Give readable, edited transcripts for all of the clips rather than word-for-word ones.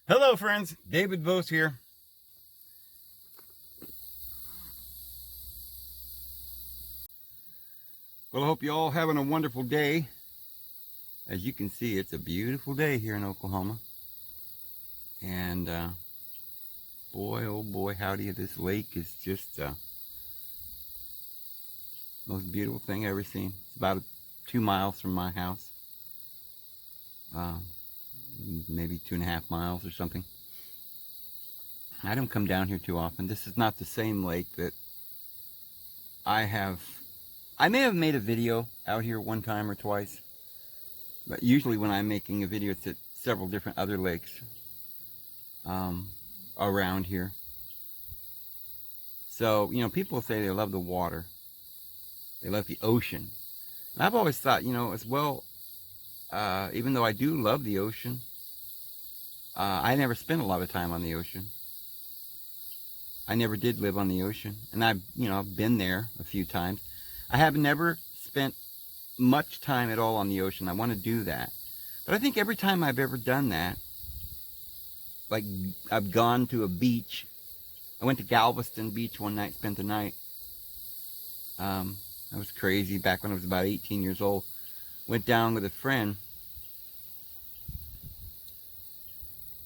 Hello friends, David Vos here. Well, I hope you all having a wonderful day. As you can see, it's a beautiful day here in Oklahoma. And boy, oh boy, howdy, this lake is just the most beautiful thing I've ever seen. It's about 2 miles from my house. Maybe 2.5 miles or something. I don't come down here too often. This is not the same lake that I may have made a video out here one time or twice, but usually when I'm making a video, it's at several different other lakes around here. So, you know, people say they love the water. They love the ocean. And I've always thought, you know, as well, even though I do love the ocean, I never spent a lot of time on the ocean. I never did live on the ocean. And I've been there a few times. I have never spent much time at all on the ocean. I want to do that. But I think every time I've ever done that, like I've gone to a beach. I went to Galveston Beach one night, spent the night. I was crazy back when I was about 18 years old. Went down with a friend.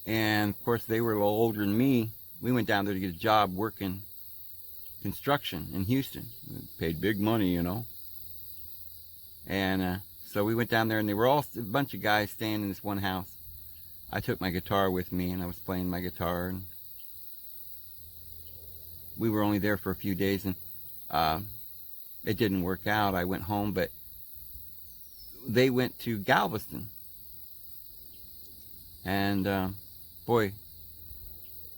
And of course they were a little older than me. We went down there to get a job working construction in Houston. We paid big money, you know. And so we went down there, and they were all a bunch of guys staying in this one house. I took my guitar with me, and I was playing my guitar. And we were only there for a few days, and it didn't work out. I went home, but they went to Galveston. And boy,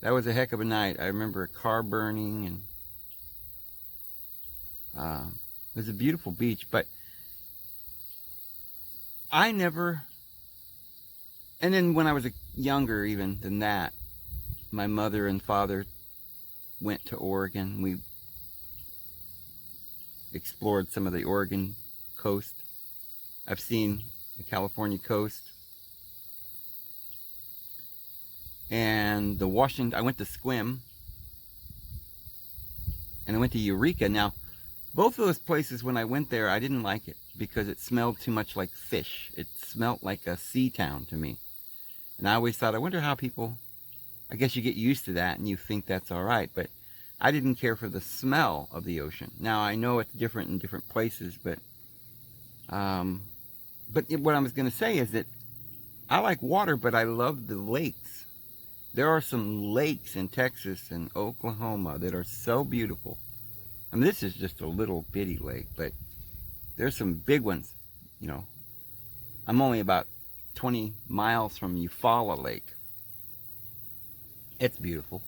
that was a heck of a night. I remember a car burning, and it was a beautiful beach. But I never, and then when I was younger even than that, my mother and father went to Oregon. We explored some of the Oregon coast. I've seen the California coast. And the Washington, I went to Sequim, and I went to Eureka. Now, both of those places, when I went there, I didn't like it because it smelled too much like fish. It smelled like a sea town to me. And I always thought, I wonder how people, I guess you get used to that and you think that's all right. But I didn't care for the smell of the ocean. Now, I know it's different in different places, but what I was going to say is that I like water, but I love the lakes. There are some lakes in Texas and Oklahoma that are so beautiful. I mean, this is just a little bitty lake, but there's some big ones. You know, I'm only about 20 miles from Eufaula Lake. It's beautiful.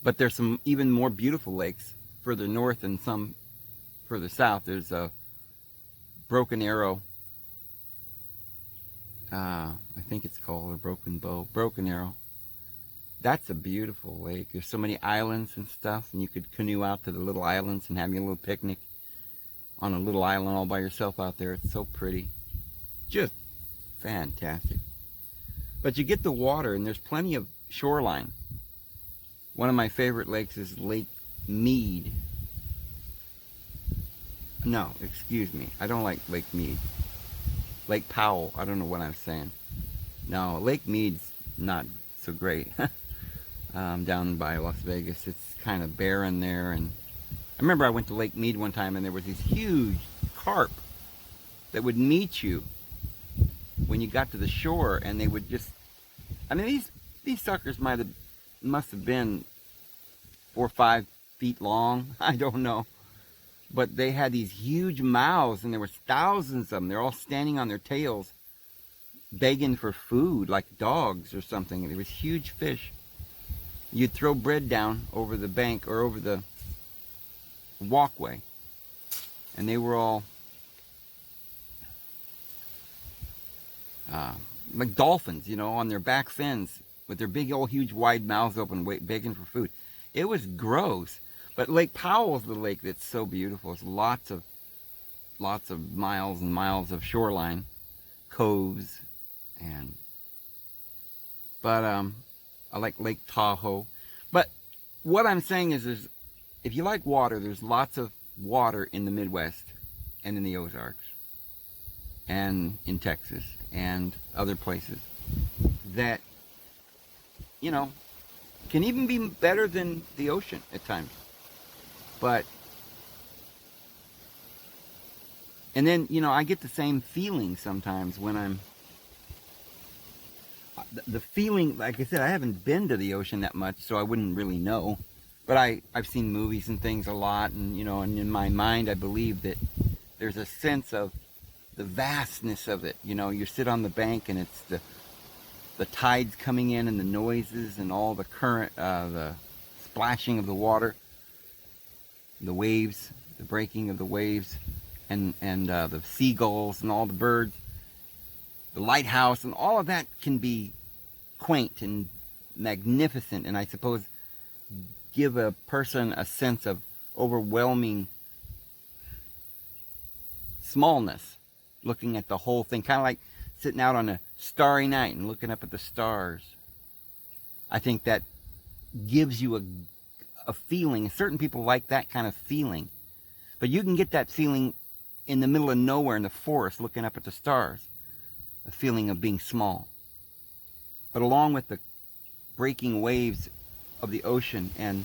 But there's some even more beautiful lakes further north and some further south. There's a Broken Arrow. I think it's called a Broken Bow. Broken Arrow. That's a beautiful lake. There's so many islands and stuff, and you could canoe out to the little islands and have your little picnic on a little island all by yourself out there. It's so pretty. Just fantastic. But you get the water, and there's plenty of shoreline. One of my favorite lakes is Lake Mead. No, excuse me. I don't like Lake Mead. Lake Powell. I don't know what I'm saying. No, Lake Mead's not so great. Down by Las Vegas. It's kind of barren there. And I remember I went to Lake Mead one time, and there was these huge carp that would meet you when you got to the shore, and they would just, I mean, these suckers must have been 4 or 5 feet long. I don't know. But they had these huge mouths, and there was thousands of them. They're all standing on their tails, begging for food like dogs or something. And there was huge fish. You'd throw bread down over the bank or over the walkway, and they were all like dolphins, you know, on their back fins with their big old huge wide mouths open, begging for food. It was gross. But Lake Powell is the lake that's so beautiful. It's lots of miles and miles of shoreline, coves, but I like Lake Tahoe. But what I'm saying is if you like water, there's lots of water in the Midwest and in the Ozarks and in Texas and other places that, you know, can even be better than the ocean at times. But, and then, you know, I get the same feeling sometimes when the feeling, like I said, I haven't been to the ocean that much, so I wouldn't really know. But I've seen movies and things a lot, and, you know, and in my mind, I believe that there's a sense of the vastness of it. You know, you sit on the bank and it's the tides coming in and the noises and all the current, the splashing of the water, the waves, the breaking of the waves, and the seagulls and all the birds, the lighthouse, and all of that can be quaint and magnificent, and I suppose give a person a sense of overwhelming smallness, looking at the whole thing, kind of like sitting out on a starry night and looking up at the stars. I think that gives you a feeling. Certain people like that kind of feeling, but you can get that feeling in the middle of nowhere in the forest looking up at the stars, a feeling of being small. But along with the breaking waves of the ocean, and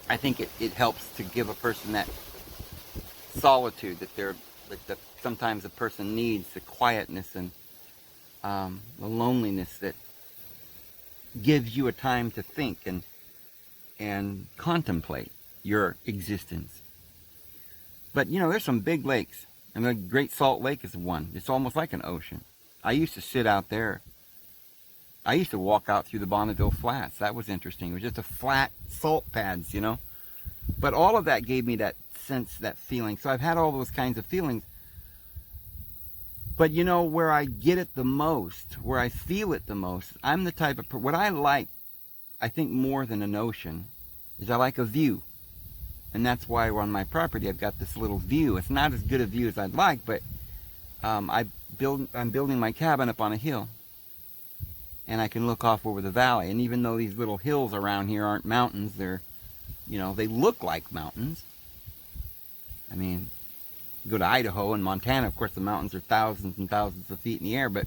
I think it helps to give a person that solitude that sometimes a person needs, the quietness and the loneliness that gives you a time to think and contemplate your existence. But you know, there's some big lakes, and the Great Salt Lake is one. It's almost like an ocean. I used to sit out there. I used to walk out through the Bonneville Flats. That was interesting. It was just a flat salt pads, you know. But all of that gave me that sense, that feeling. So I've had all those kinds of feelings. But you know, where I get it the most, where I feel it the most, I'm the type of what I like, I think more than an ocean, is I like a view. And that's why on my property I've got this little view. It's not as good a view as I'd like, but I'm building my cabin up on a hill. And I can look off over the valley. And even though these little hills around here aren't mountains, they're, you know, they look like mountains. I mean, you go to Idaho and Montana, of course the mountains are thousands and thousands of feet in the air, but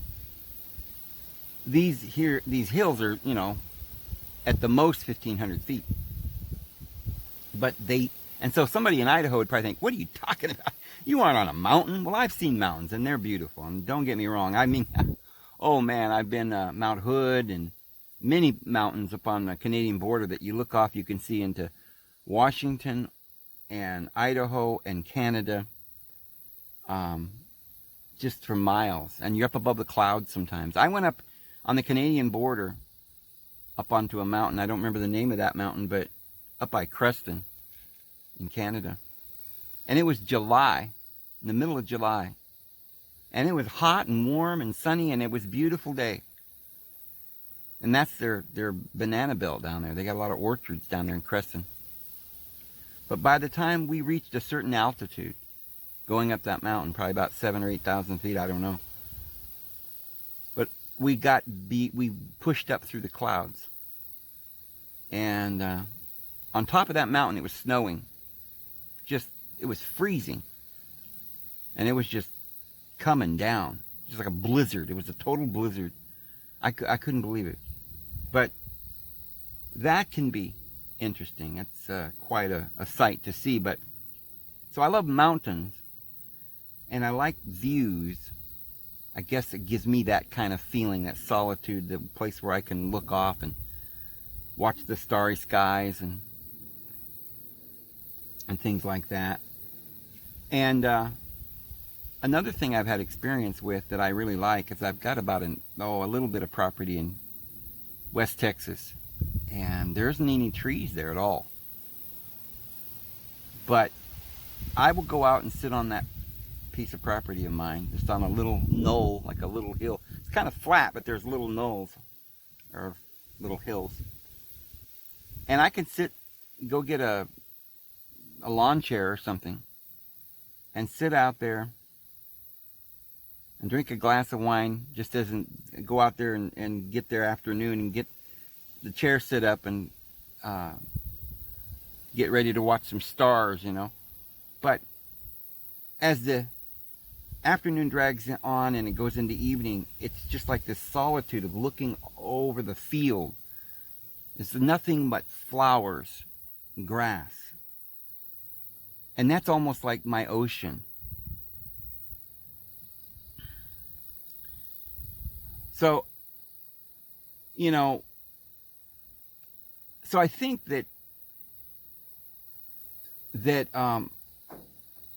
these hills are, you know, at the most 1,500 feet. But and so somebody in Idaho would probably think, what are you talking about? You aren't on a mountain. Well, I've seen mountains and they're beautiful. And don't get me wrong. I mean, oh man, I've been Mount Hood and many mountains up on the Canadian border that you look off, you can see into Washington and Idaho and Canada, just for miles. And you're up above the clouds sometimes. I went up on the Canadian border up onto a mountain. I don't remember the name of that mountain, but up by Creston in Canada. And it was July, in the middle of July. And it was hot and warm and sunny, and it was a beautiful day. And that's their banana belt down there. They got a lot of orchards down there in Creston. But by the time we reached a certain altitude, going up that mountain, probably about 7,000 or 8,000 feet, I don't know. But we pushed up through the clouds. And on top of that mountain, it was snowing. It was freezing. And it was just coming down, just like a blizzard. It was a total blizzard. I couldn't believe it. But that can be interesting. It's quite a sight to see. But so I love mountains, and I like views. I guess it gives me that kind of feeling, that solitude, the place where I can look off and watch the starry skies and things like that. And another thing I've had experience with that I really like is I've got about a little bit of property in West Texas, and there isn't any trees there at all. But I will go out and sit on that piece of property of mine, just on a little knoll, like a little hill. It's kind of flat, but there's little knolls or little hills. And I can go get a lawn chair or something and sit out there and drink a glass of wine. Just doesn't go out there and get their afternoon and get the chair set up and get ready to watch some stars, you know. But as the afternoon drags on and it goes into evening, it's just like this solitude of looking over the field. It's nothing but flowers, grass. And that's almost like my ocean. So, you know, so I think that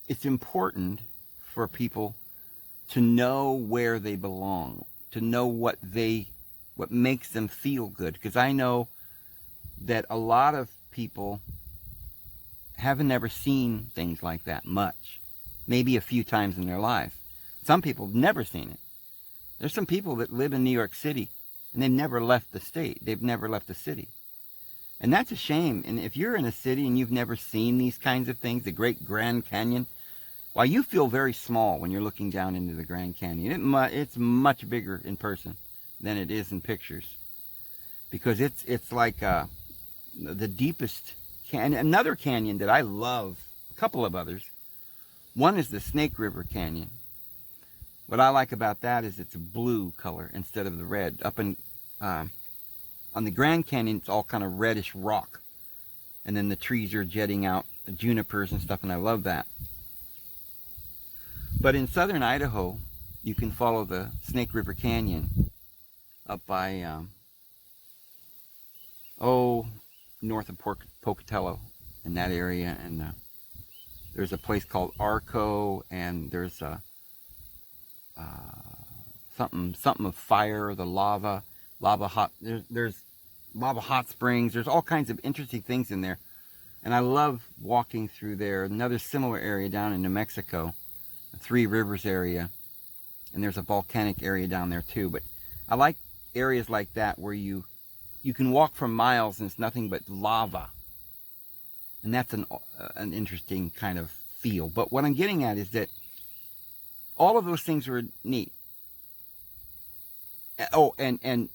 it's important for people to know where they belong, to know what makes them feel good. Because I know that a lot of people haven't ever seen things like that much. Maybe a few times in their life. Some people have never seen it. There's some people that live in New York City and they've never left the state. They've never left the city. And that's a shame. And if you're in a city and you've never seen these kinds of things, the Great Grand Canyon, well, you feel very small when you're looking down into the Grand Canyon. It's much bigger in person than it is in pictures. Because it's like the deepest canyon. Another canyon that I love, a couple of others. One is the Snake River Canyon. What I like about that is it's a blue color instead of the red. Up in on the Grand Canyon, it's all kind of reddish rock. And then the trees are jetting out, the junipers and stuff, and I love that. But in southern Idaho, you can follow the Snake River Canyon up by, north of Pocatello, in that area. And there's a place called Arco, and there's something of fire, the lava hot. There's lava hot springs. There's all kinds of interesting things in there, and I love walking through there. Another similar area down in New Mexico, the Three Rivers area, and there's a volcanic area down there too. But I like areas like that where you can walk for miles and it's nothing but lava, and that's an interesting kind of feel. But what I'm getting at is that all of those things are neat. Oh, and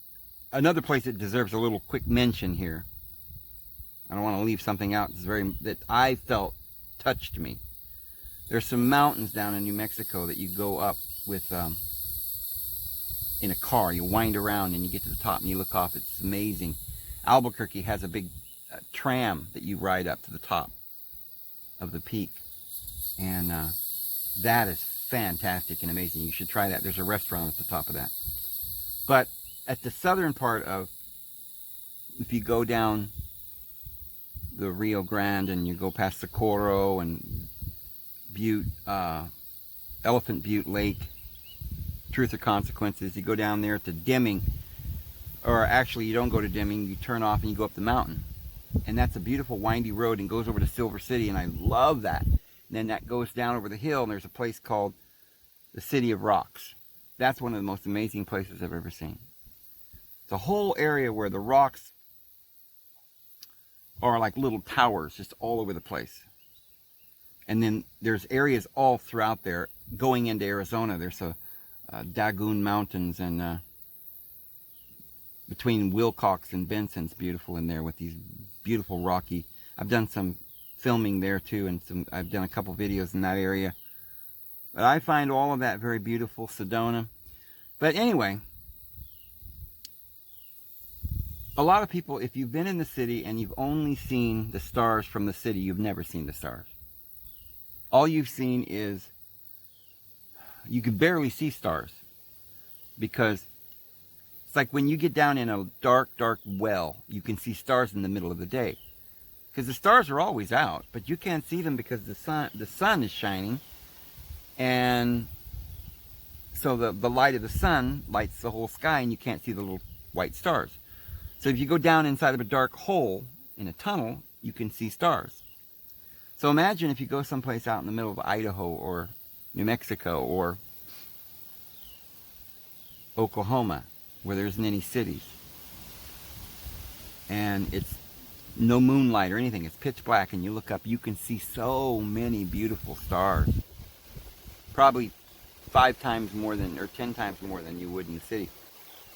another place that deserves a little quick mention here. I don't want to leave something out that I felt touched me. There's some mountains down in New Mexico that you go up with in a car. You wind around and you get to the top and you look off. It's amazing. Albuquerque has a big tram that you ride up to the top of the peak, and that is fantastic and amazing. You should try that. There's a restaurant at the top of that. But at the southern part of, if you go down the Rio Grande and you go past Socorro and Butte, Elephant Butte Lake, Truth or Consequences, you go down there to Deming, or actually you don't go to Deming, you turn off and you go up the mountain. And that's a beautiful windy road and goes over to Silver City, and I love that. And then that goes down over the hill and there's a place called the City of Rocks. That's one of the most amazing places I've ever seen. It's a whole area where the rocks are like little towers just all over the place. And then there's areas all throughout there. Going into Arizona, there's a Dagoon Mountains, and between Wilcox and Benson's beautiful in there with these beautiful rocky. I've done some filming there too, and I've done a couple videos in that area. But I find all of that very beautiful. Sedona. But anyway, a lot of people, if you've been in the city and you've only seen the stars from the city, you've never seen the stars. All you've seen is, you can barely see stars, because it's like when you get down in a dark, dark well, you can see stars in the middle of the day. Because the stars are always out, but you can't see them because the sun is shining. And so the light of the sun lights the whole sky, and you can't see the little white stars. So if you go down inside of a dark hole in a tunnel, you can see stars. So imagine if you go someplace out in the middle of Idaho or New Mexico or Oklahoma, where there isn't any cities, and it's no moonlight or anything, it's pitch black, and you look up, you can see so many beautiful stars. Probably 5 times more than, or 10 times more than you would in the city.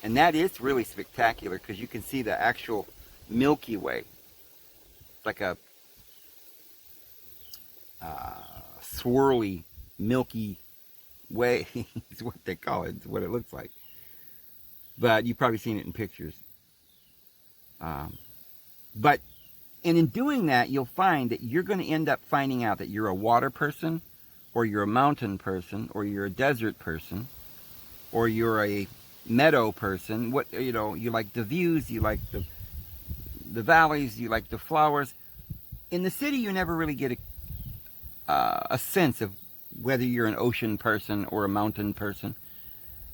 And that is really spectacular because you can see the actual Milky Way. It's like a swirly Milky Way is what they call it. It's what it looks like. But you've probably seen it in pictures. But and in doing that, you'll find that you're going to end up finding out that you're a water person, or you're a mountain person, or you're a desert person, or you're a meadow person. What, you know, you like the views, you like the valleys, you like the flowers. In the city, you never really get a sense of whether you're an ocean person or a mountain person.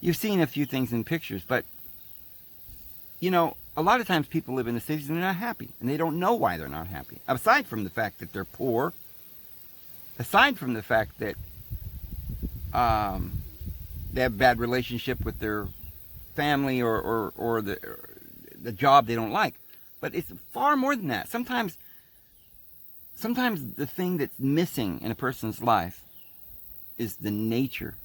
You've seen a few things in pictures, but you know, a lot of times people live in the cities and they're not happy, and they don't know why they're not happy. Aside from the fact that they're poor, aside from the fact that they have a bad relationship with their family or the job they don't like. But it's far more than that. Sometimes the thing that's missing in a person's life is the nature.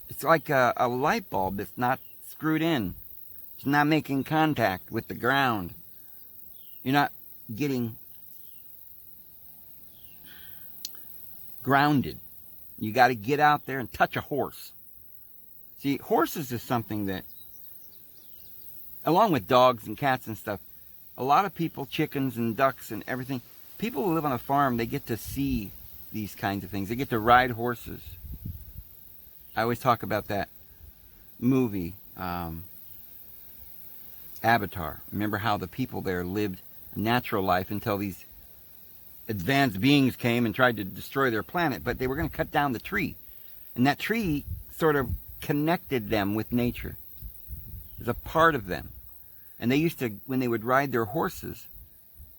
It's like a light bulb that's not screwed in. It's not making contact with the ground. You're not getting grounded. You got to get out there and touch a horse. See, horses is something that, along with dogs and cats and stuff, a lot of people, chickens and ducks and everything, people who live on a farm, they get to see these kinds of things. They get to ride horses. I always talk about that movie, Avatar. Remember how the people there lived a natural life until these advanced beings came and tried to destroy their planet, but they were going to cut down the tree. And that tree sort of connected them with nature. It was a part of them. And they used to, when they would ride their horses,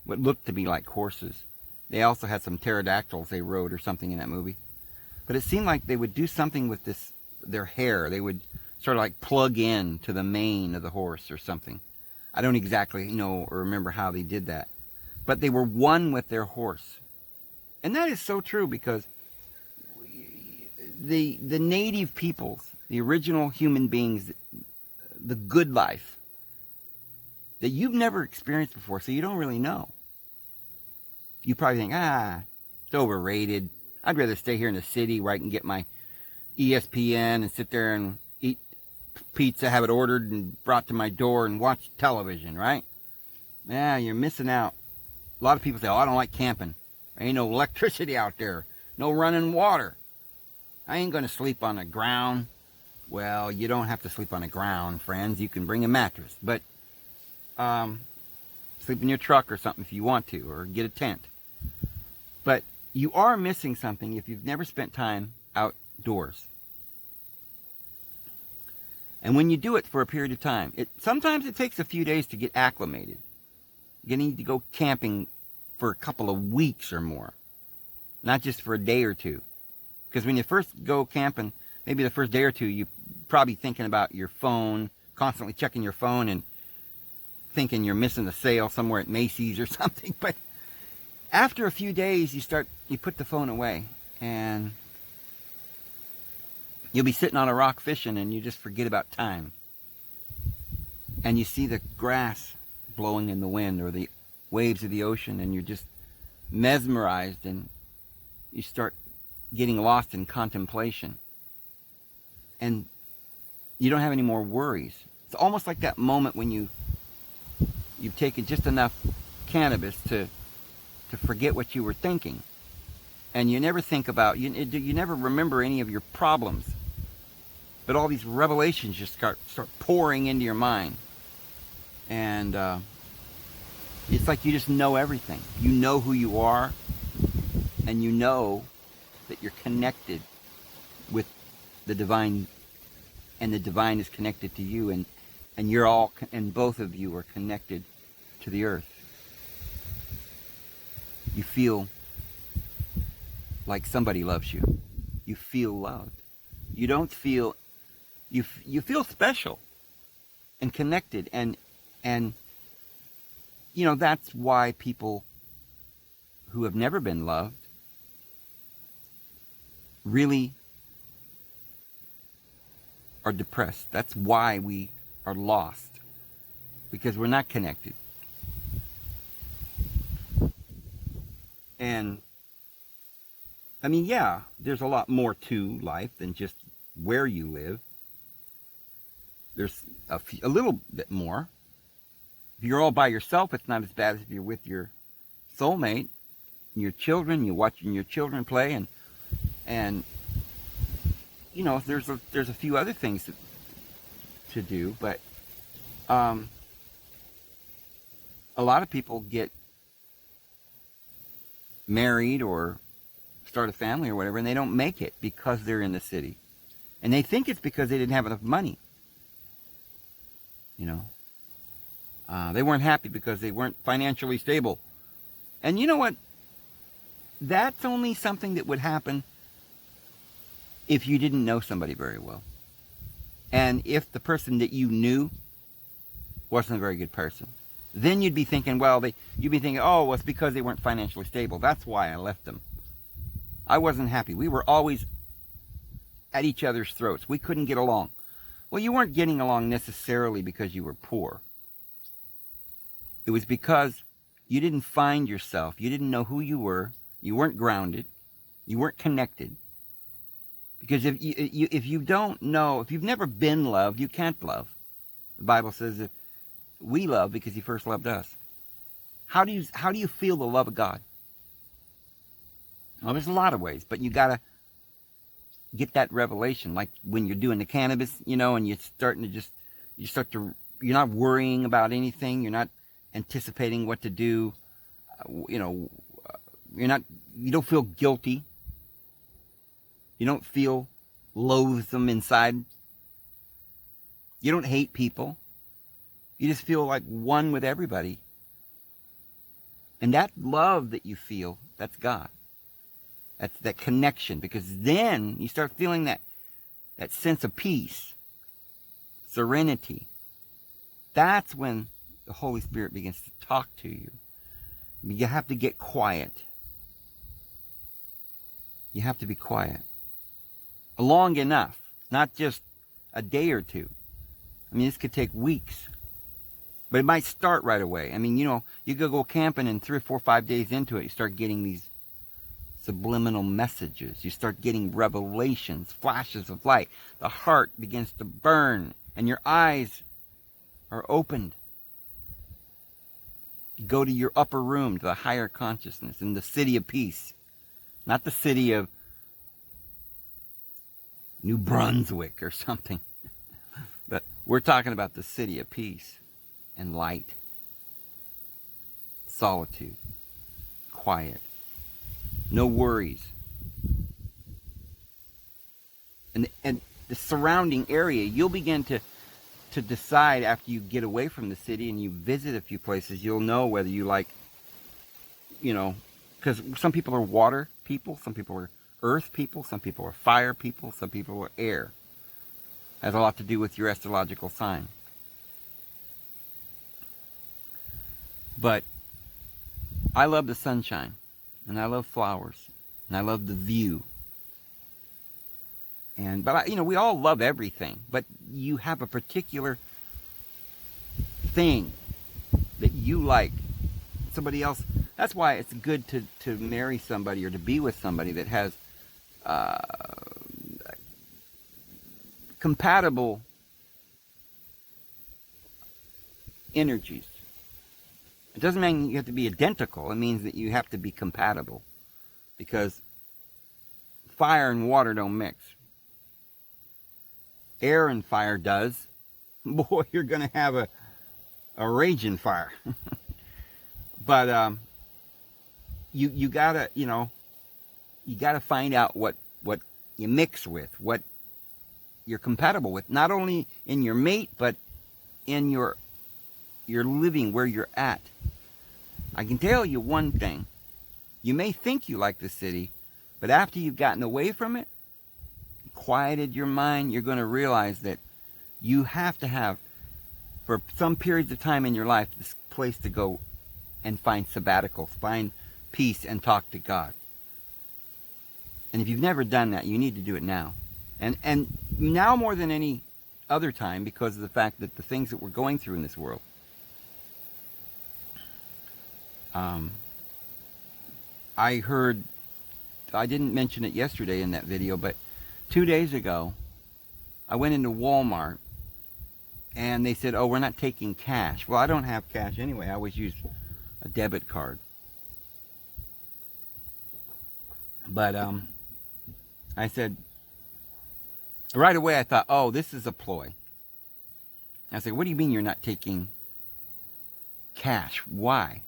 what looked to be like horses, they also had some pterodactyls they rode or something in that movie. But it seemed like they would do something with their hair. They would sort of like plug in to the mane of the horse or something. I don't exactly know or remember how they did that. But they were one with their horse. And that is so true, because the native peoples, the original human beings, the good life that you've never experienced before, so you don't really know. You probably think, it's overrated. I'd rather stay here in the city where I can get my ESPN and sit there and eat pizza, have it ordered and brought to my door, and watch television, right? Yeah, you're missing out. A lot of people say, I don't like camping. There ain't no electricity out there. No running water. I ain't going to sleep on the ground. Well, you don't have to sleep on the ground, friends. You can bring a mattress. But sleep in your truck or something if you want to, or get a tent. But you are missing something if you've never spent time outdoors. And when you do it for a period of time, sometimes it takes a few days to get acclimated. You need to go camping for a couple of weeks or more, not just for a day or two. Because when you first go camping, maybe the first day or two, you're probably thinking about your phone, constantly checking your phone and thinking you're missing a sale somewhere at Macy's or something. But after a few days, you put the phone away, and you'll be sitting on a rock fishing, and you just forget about time. And you see the grass blowing in the wind, or the waves of the ocean, and you're just mesmerized, and you start getting lost in contemplation. And you don't have any more worries. It's almost like that moment when you've taken just enough cannabis to forget what you were thinking. And you never think about, you never remember any of your problems. But all these revelations just start pouring into your mind. And it's like you just know everything. You know who you are, and you know that you're connected with the divine, and the divine is connected to you, and you're all, and both of you are connected to the earth. You feel like somebody loves you. You feel loved. You don't feel, you feel special and connected, and you know, that's why people who have never been loved really are depressed. That's why we are lost, because we're not connected. And I mean, yeah, there's a lot more to life than just where you live. There's a little bit more. If you're all by yourself, it's not as bad as if you're with your soulmate, your children, you're watching your children play, and you know, there's a few other things to do, but a lot of people get married or start a family or whatever, and they don't make it because they're in the city. And they think it's because they didn't have enough money. You know, they weren't happy because they weren't financially stable. And you know what? That's only something that would happen if you didn't know somebody very well. And if the person that you knew wasn't a very good person. Then you'd be thinking, well, you'd be thinking, oh, well, it's because they weren't financially stable. That's why I left them. I wasn't happy. We were always at each other's throats. We couldn't get along. Well, you weren't getting along necessarily because you were poor. It was because you didn't find yourself. You didn't know who you were. You weren't grounded. You weren't connected. Because if you don't know, if you've never been loved, you can't love. The Bible says that we love because he first loved us. How do you feel the love of God? Well, there's a lot of ways, but you gotta get that revelation. Like when you're doing the cannabis, you know, and you're not worrying about anything. You're not anticipating what to do. You know, you don't feel guilty. You don't feel loathsome inside. You don't hate people. You just feel like one with everybody. And that love that you feel, that's God. That's that connection. Because then you start feeling that sense of peace, serenity. That's when the Holy Spirit begins to talk to you. You have to get quiet. You have to be quiet. Long enough, not just a day or two. I mean, this could take weeks. But it might start right away. I mean, you know, you could go camping and 3 or 4 or 5 days into it, you start getting these subliminal messages. You start getting revelations, flashes of light. The heart begins to burn and your eyes are opened. You go to your upper room, to the higher consciousness, in the city of peace. Not the city of New Brunswick or something. But we're talking about the city of peace and light, solitude, quiet, no worries. And the surrounding area, you'll begin to decide after you get away from the city and you visit a few places, you'll know whether you like, you know, because some people are water people, some people are earth people, some people are fire people, some people are air. Has a lot to do with your astrological sign. But I love the sunshine, and I love flowers, and I love the view. But we all love everything, but you have a particular thing that you like. Somebody else. That's why it's good to marry somebody or to be with somebody that has compatible energies. It doesn't mean you have to be identical. It means that you have to be compatible. Because fire and water don't mix. Air and fire does. Boy, you're going to have a raging fire. But you gotta, you gotta find out what you mix with, what you're compatible with. Not only in your mate, but in your living, where you're at. I can tell you one thing. You may think you like the city, but after you've gotten away from it, quieted your mind, you're going to realize that you have to have, for some periods of time in your life, this place to go and find sabbaticals, find peace, and talk to God. And if you've never done that, you need to do it now. And now more than any other time because of the fact that the things that we're going through in this world. I didn't mention it yesterday in that video, but 2 days ago, I went into Walmart and they said, oh, we're not taking cash. Well, I don't have cash anyway. I always use a debit card. But I said, right away I thought, oh, this is a ploy. I said, what do you mean you're not taking cash? Why?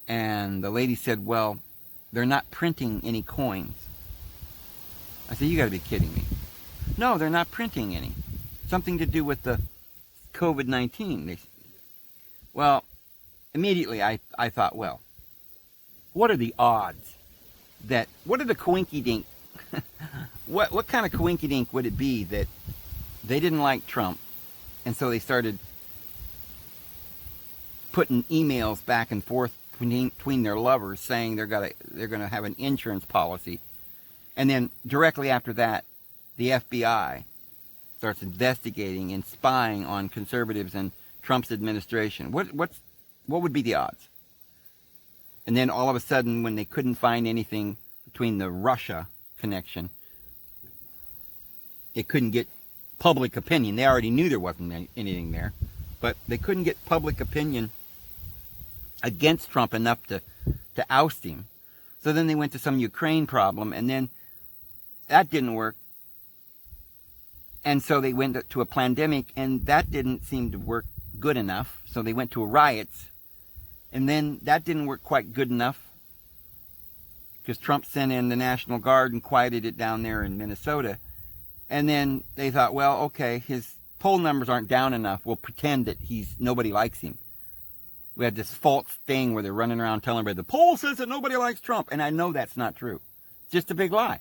And the lady said, well, they're not printing any coins. I said, you got to be kidding me. No, they're not printing any. Something to do with the COVID-19. Well, immediately I thought, well, what are the odds that, what are the coinkydink, what kind of coinkydink would it be that they didn't like Trump, and so they started putting emails back and forth between their lovers saying they're gonna have an insurance policy, and then directly after that, the FBI starts investigating and spying on conservatives and Trump's administration. What would be the odds? And then all of a sudden, when they couldn't find anything between the Russia connection, it couldn't get public opinion. They already knew there wasn't anything there, but they couldn't get public opinion against Trump enough to oust him. So then they went to some Ukraine problem, and then that didn't work. And so they went to a pandemic, and that didn't seem to work good enough. So they went to riots, and then that didn't work quite good enough because Trump sent in the National Guard and quieted it down there in Minnesota. And then they thought, well, okay, his poll numbers aren't down enough. We'll pretend that nobody likes him. We had this false thing where they're running around telling everybody, the poll says that nobody likes Trump. And I know that's not true. It's just a big lie.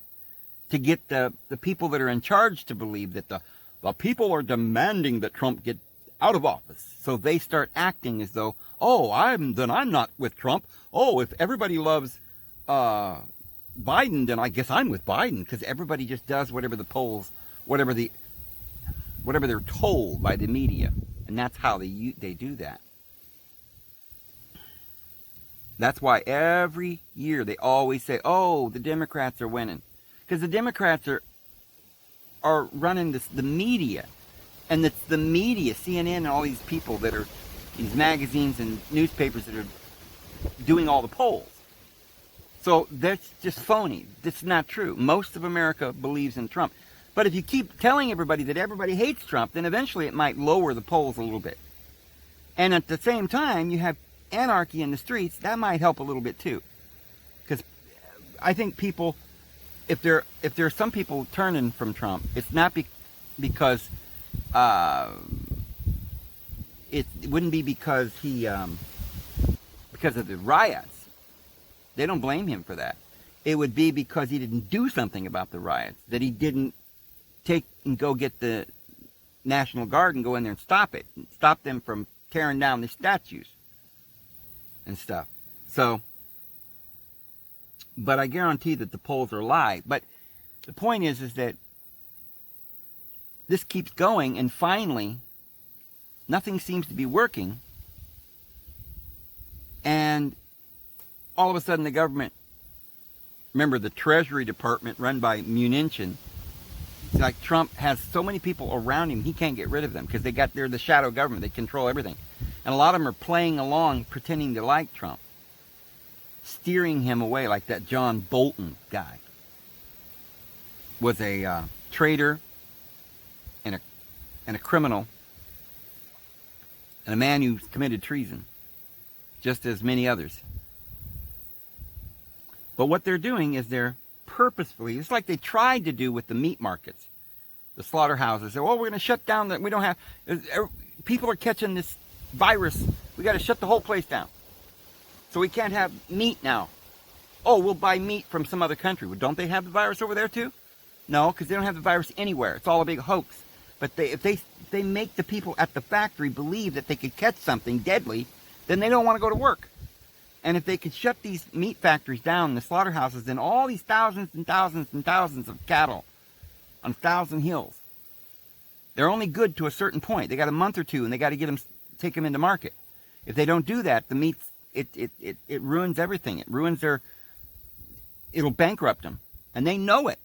To get the people that are in charge to believe that the people are demanding that Trump get out of office. So they start acting as though, oh, I'm not with Trump. Oh, if everybody loves Biden, then I guess I'm with Biden, because everybody just does whatever the polls, whatever they're told by the media. And that's how they do that. That's why every year they always say, oh, the Democrats are winning. Because the Democrats are running the media. And it's the media, CNN and all these people that are, these magazines and newspapers that are doing all the polls. So that's just phony. That's not true. Most of America believes in Trump. But if you keep telling everybody that everybody hates Trump, then eventually it might lower the polls a little bit. And at the same time, you have anarchy in the streets. That might help a little bit too. Because I think people, if there are some people turning from Trump, it's not because it wouldn't be because because of the riots. They don't blame him for that. It would be because he didn't do something about the riots, that he didn't take and go get the National Guard and go in there and stop them from tearing down the statues and stuff. So, but I guarantee that the polls are a lie. But the point is that this keeps going, and finally, nothing seems to be working. And all of a sudden the government, remember the Treasury Department run by Mnuchin, it's like Trump has so many people around him, he can't get rid of them because they're the shadow government. They control everything. And a lot of them are playing along, pretending to like Trump, steering him away, like that John Bolton guy was a traitor and a criminal and a man who committed treason, just as many others. But what they're doing is they're purposefully, it's like they tried to do with the meat markets, the slaughterhouses. They said, well, we're going to shut down that. We don't have, people are catching this virus. We got to shut the whole place down. So we can't have meat now. Oh, we'll buy meat from some other country. Well, don't they have the virus over there too? No, because they don't have the virus anywhere. It's all a big hoax. But if they make the people at the factory believe that they could catch something deadly, then they don't want to go to work. And if they could shut these meat factories down, the slaughterhouses, then all these thousands and thousands and thousands of cattle on 1,000 hills They're only good to a certain point. They got a month or two, and they got to take them into market. If they don't do that, the meats, it ruins everything. It'll bankrupt them, and they know it.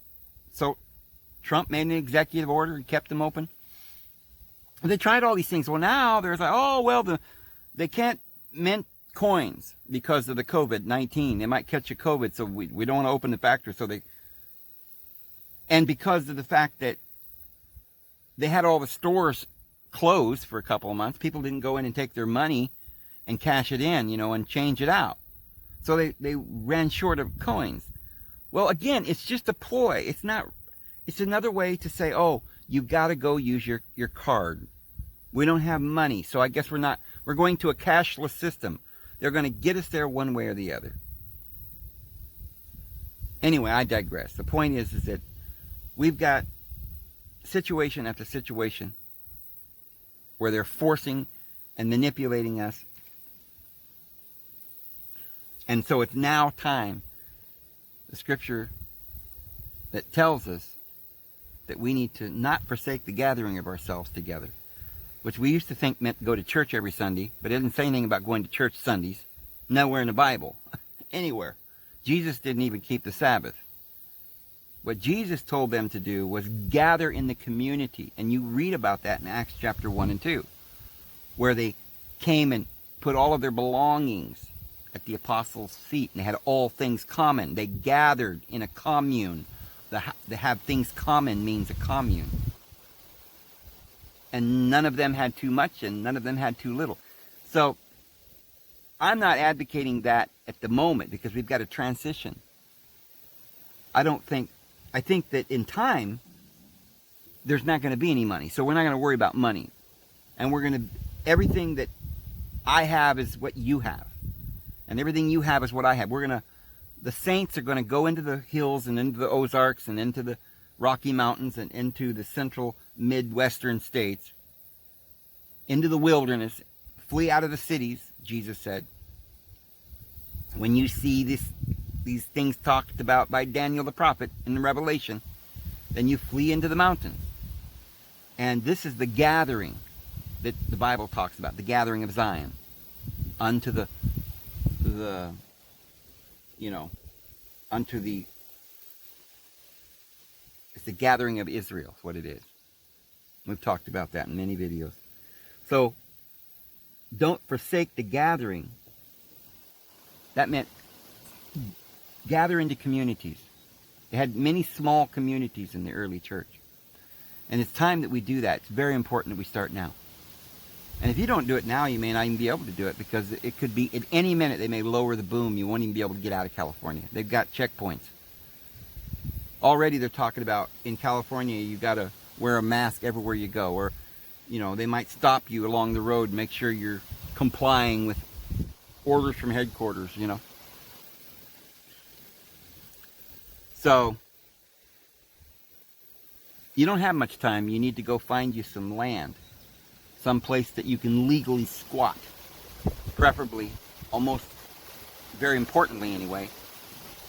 So Trump made an executive order and kept them open. They tried all these things. Well, now there's like, oh, well, they can't mint coins because of the COVID-19. They might catch a COVID, so we don't want to open the factory. And because of the fact that they had all the stores closed for a couple of months, people didn't go in and take their money and cash it in, and change it out. So they ran short of coins. Well, again, it's just a ploy. It's another way to say, oh, you've got to go use your card. We don't have money, so I guess we're going to a cashless system. They're going to get us there one way or the other. Anyway, I digress. The point is that we've got situation after situation where they're forcing and manipulating us. And so it's now time, the scripture that tells us that we need to not forsake the gathering of ourselves together, which we used to think meant go to church every Sunday, but it doesn't say anything about going to church Sundays. Nowhere in the Bible. Anywhere. Jesus didn't even keep the Sabbath. What Jesus told them to do was gather in the community. And you read about that in Acts chapter 1 and 2, where they came and put all of their belongings at the apostles' feet, and they had all things common. They gathered in a commune. To have things common means a commune. And none of them had too much, and none of them had too little. So I'm not advocating that at the moment, because we've got to transition. I think that in time, there's not going to be any money. So we're not going to worry about money. And everything that I have is what you have. And everything you have is what I have. The saints are going to go into the hills and into the Ozarks and into the Rocky Mountains and into the central Midwestern states, into the wilderness, flee out of the cities, Jesus said. When you see these things talked about by Daniel the prophet in the Revelation, then you flee into the mountains. And this is the gathering that the Bible talks about, the gathering of Zion, unto it's the gathering of Israel, is what it is. We've talked about that in many videos. So, don't forsake the gathering. That meant gather into communities. They had many small communities in the early church. And it's time that we do that. It's very important that we start now. And if you don't do it now, you may not even be able to do it, because it could be at any minute they may lower the boom. You won't even be able to get out of California. They've got checkpoints. Already they're talking about in California you got to wear a mask everywhere you go, or they might stop you along the road and make sure you're complying with orders from headquarters, So you don't have much time. You need to go find you some land. Some place that you can legally squat. Preferably, almost, very importantly anyway,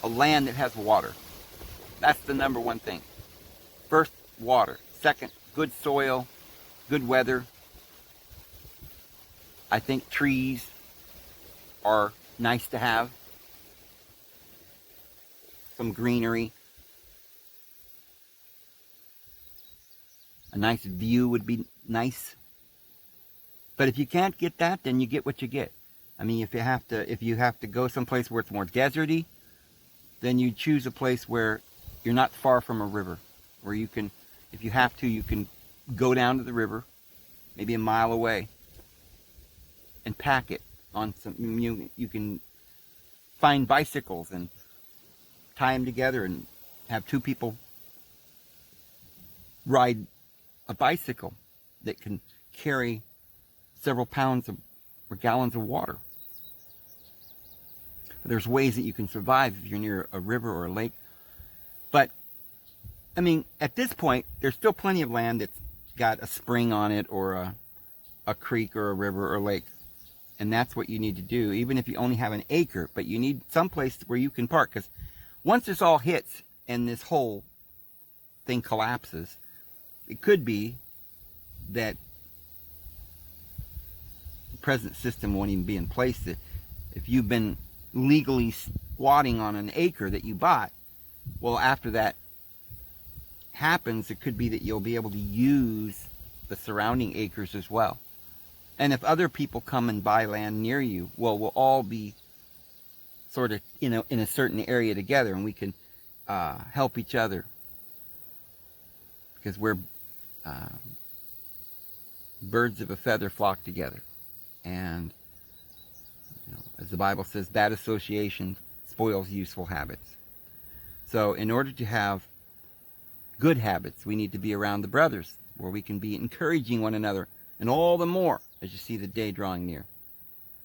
a land that has water. That's the number one thing. First, water. Second, good soil, good weather. I think trees are nice to have. Some greenery. A nice view would be nice. But if you can't get that, then you get what you get. I mean, if you have to go someplace where it's more deserty, then you choose a place where you're not far from a river, where you can, if you have to, you can go down to the river, maybe a mile away, and pack it on some. You can find bicycles and tie them together and have two people ride a bicycle that can carry several pounds or gallons of water. There's ways that you can survive if you're near a river or a lake. But, I mean, at this point, there's still plenty of land that's got a spring on it, or a creek or a river or lake. And that's what you need to do, even if you only have an acre. But you need some place where you can park, because once this all hits and this whole thing collapses, it could be that present system won't even be in place. That if you've been legally squatting on an acre that you bought, well, after that happens, it could be that you'll be able to use the surrounding acres as well. And if other people come and buy land near you, well, we'll all be sort of in a certain area together, and we can help each other, because we're birds of a feather flock together. And as the Bible says, bad association spoils useful habits. So in order to have good habits, we need to be around the brothers, where we can be encouraging one another, and all the more as you see the day drawing near,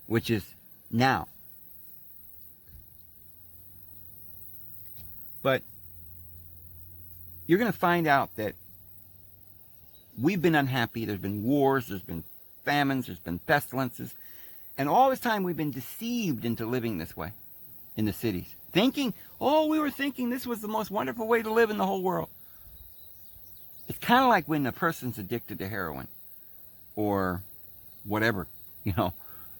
which is now. But you're going to find out that we've been unhappy. There's been wars, there's been famines, there's been pestilences, and all this time we've been deceived into living this way in the cities, thinking, we were thinking this was the most wonderful way to live in the whole world. It's kind of like when a person's addicted to heroin or whatever,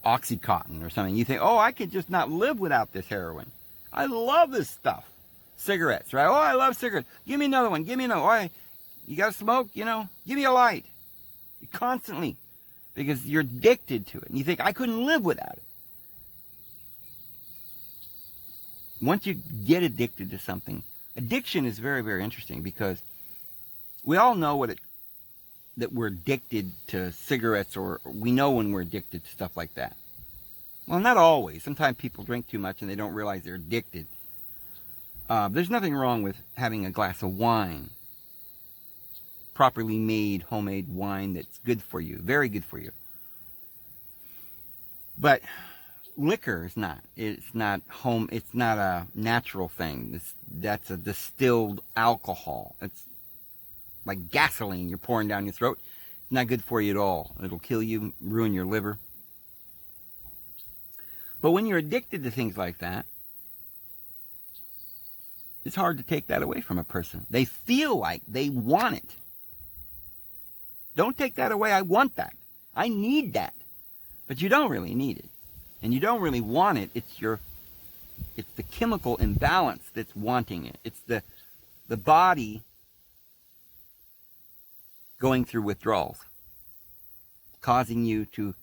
Oxycontin or something. You think, I could just not live without this heroin. I love this stuff. Cigarettes, right? I love cigarettes. Give me another one. Give me another one. You got to smoke? Give me a light. Constantly. Because you're addicted to it. And you think, I couldn't live without it. Once you get addicted to something, addiction is very, very interesting, because we all know that we're addicted to cigarettes, or we know when we're addicted to stuff like that. Well, not always. Sometimes people drink too much and they don't realize they're addicted. There's nothing wrong with having a glass of wine, properly made, homemade wine that's good for you, very good for you. But liquor is not. It's not a natural thing. That's a distilled alcohol. It's like gasoline you're pouring down your throat. It's not good for you at all. It'll kill you, ruin your liver. But when you're addicted to things like that, it's hard to take that away from a person. They feel like they want it. Don't take that away. I want that. I need that. But you don't really need it. And you don't really want it. It's the chemical imbalance that's wanting it. It's the body going through withdrawals, causing you to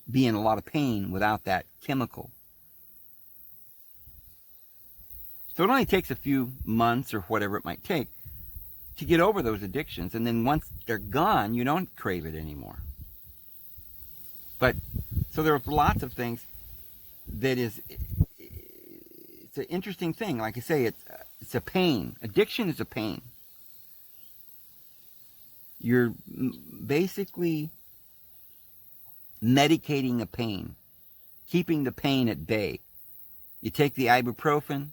be in a lot of pain without that chemical. So it only takes a few months or whatever it might take to get over those addictions. And then once they're gone, you don't crave it anymore. But so there are lots of things that it's an interesting thing. Like I say, it's a pain. Addiction is a pain. You're basically medicating a pain, keeping the pain at bay. You take the ibuprofen,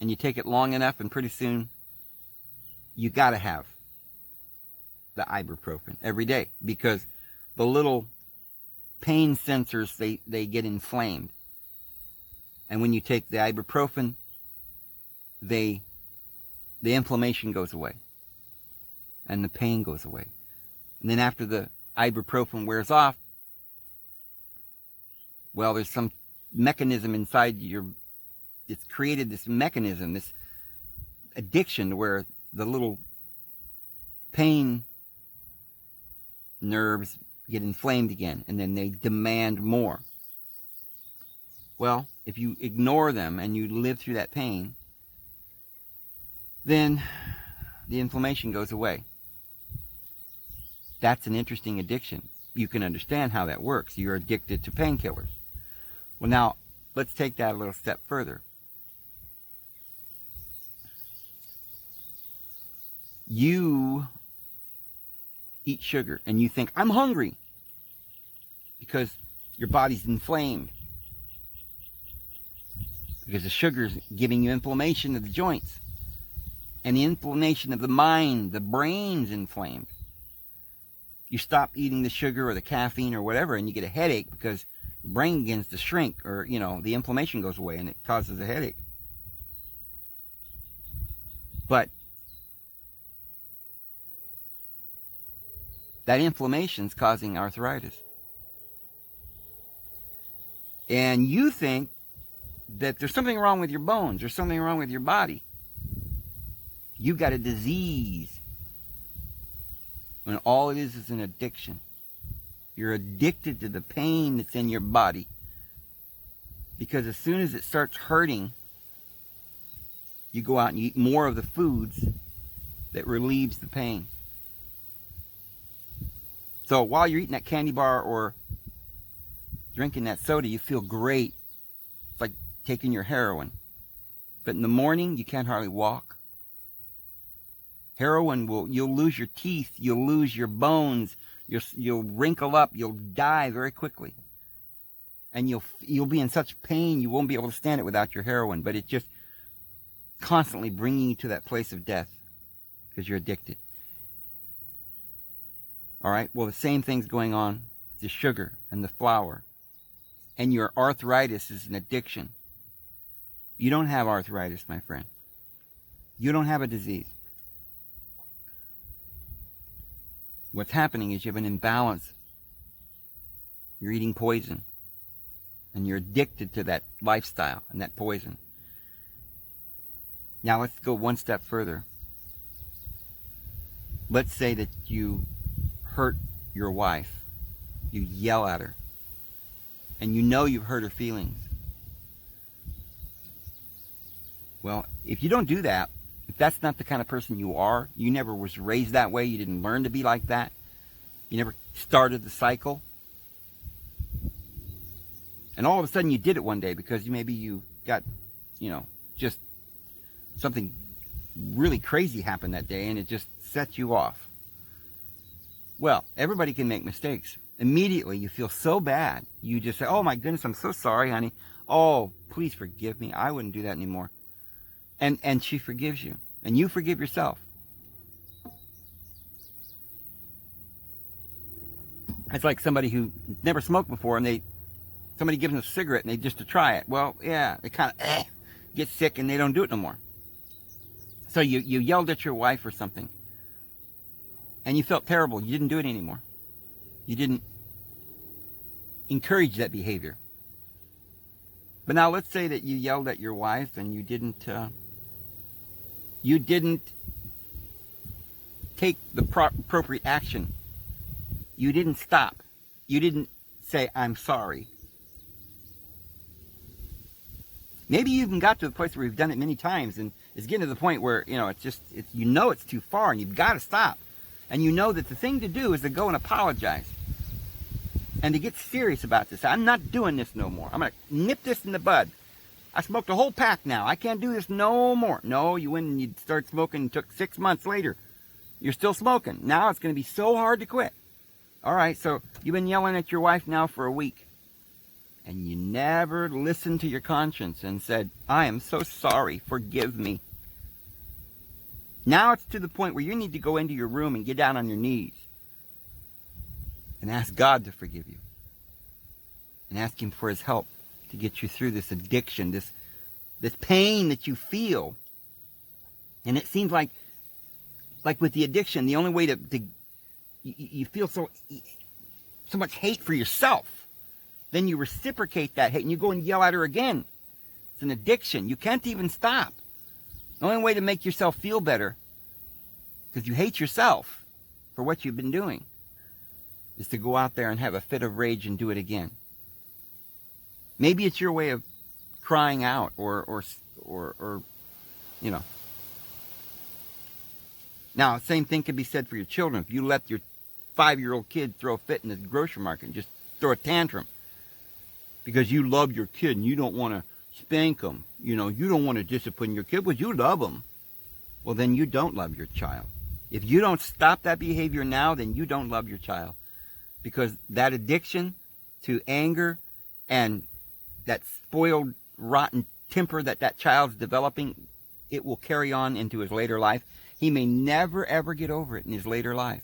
and you take it long enough, and pretty soon you got to have the ibuprofen every day, because the little pain sensors, they get inflamed. And when you take the ibuprofen, the inflammation goes away, and the pain goes away. And then after the ibuprofen wears off, well, there's some mechanism inside it's created this mechanism, this addiction, where the little pain nerves get inflamed again, and then they demand more. Well, if you ignore them and you live through that pain, then the inflammation goes away. That's an interesting addiction. You can understand how that works. You're addicted to painkillers. Well, now, let's take that a little step further. You eat sugar and you think, I'm hungry, because your body's inflamed, because the sugar's giving you inflammation of the joints, and the inflammation of the mind, the brain's inflamed. You stop eating the sugar or the caffeine or whatever, and you get a headache because your brain begins to shrink, or the inflammation goes away and it causes a headache. But That inflammation is causing arthritis. And you think that there's something wrong with your bones, there's something wrong with your body. You've got a disease. When all it is an addiction. You're addicted to the pain that's in your body. Because as soon as it starts hurting, you go out and eat more of the foods that relieves the pain. So while you're eating that candy bar or drinking that soda, you feel great. It's like taking your heroin. But in the morning, you can't hardly walk. Heroin you'll lose your teeth, you'll lose your bones, you'll wrinkle up, you'll die very quickly. And you'll be in such pain, you won't be able to stand it without your heroin. But it's just constantly bringing you to that place of death because you're addicted. All right, well, the same thing's going on with the sugar and the flour. And your arthritis is an addiction. You don't have arthritis, my friend. You don't have a disease. What's happening is you have an imbalance. You're eating poison. And you're addicted to that lifestyle and that poison. Now let's go one step further. Let's say that you hurt your wife. You yell at her. And you know you've hurt her feelings. Well, if you don't do that, if that's not the kind of person you are, you never was raised that way, you didn't learn to be like that, you never started the cycle, and all of a sudden you did it one day because maybe you got, just something really crazy happened that day and it just set you off. Well, everybody can make mistakes. Immediately you feel so bad. You just say, oh my goodness, I'm so sorry, honey. Oh, please forgive me. I wouldn't do that anymore. And she forgives you. And you forgive yourself. It's like somebody who never smoked before and somebody gives them a cigarette and they just to try it. Well, yeah, they kind of get sick and they don't do it no more. So you yelled at your wife or something. And you felt terrible. You didn't do it anymore. You didn't encourage that behavior. But now let's say that you yelled at your wife and you didn't take the appropriate action. You didn't stop. You didn't say, I'm sorry. Maybe you even got to the place where you've done it many times and it's getting to the point where, it's too far and you've got to stop. And you know that the thing to do is to go and apologize. And to get serious about this. I'm not doing this no more. I'm going to nip this in the bud. I smoked a whole pack now. I can't do this no more. No, you went and you started smoking and took 6 months later. You're still smoking. Now it's going to be so hard to quit. All right, so you've been yelling at your wife now for a week. And you never listened to your conscience and said, I am so sorry. Forgive me. Now it's to the point where you need to go into your room and get down on your knees. And ask God to forgive you. And ask Him for His help to get you through this addiction, this pain that you feel. And it seems like with the addiction, the only way to you feel so much hate for yourself. Then you reciprocate that hate and you go and yell at her again. It's an addiction. You can't even stop. The only way to make yourself feel better, because you hate yourself for what you've been doing, is to go out there and have a fit of rage and do it again. Maybe it's your way of crying out or Now, same thing can be said for your children. If you let your 5-year-old kid throw a fit in the grocery market and just throw a tantrum because you love your kid and you don't want to spank them, you don't want to discipline your kid, but you love them, well, then you don't love your child. If you don't stop that behavior now, then you don't love your child. Because that addiction to anger and that spoiled, rotten temper that child's developing, it will carry on into his later life. He may never, ever get over it in his later life.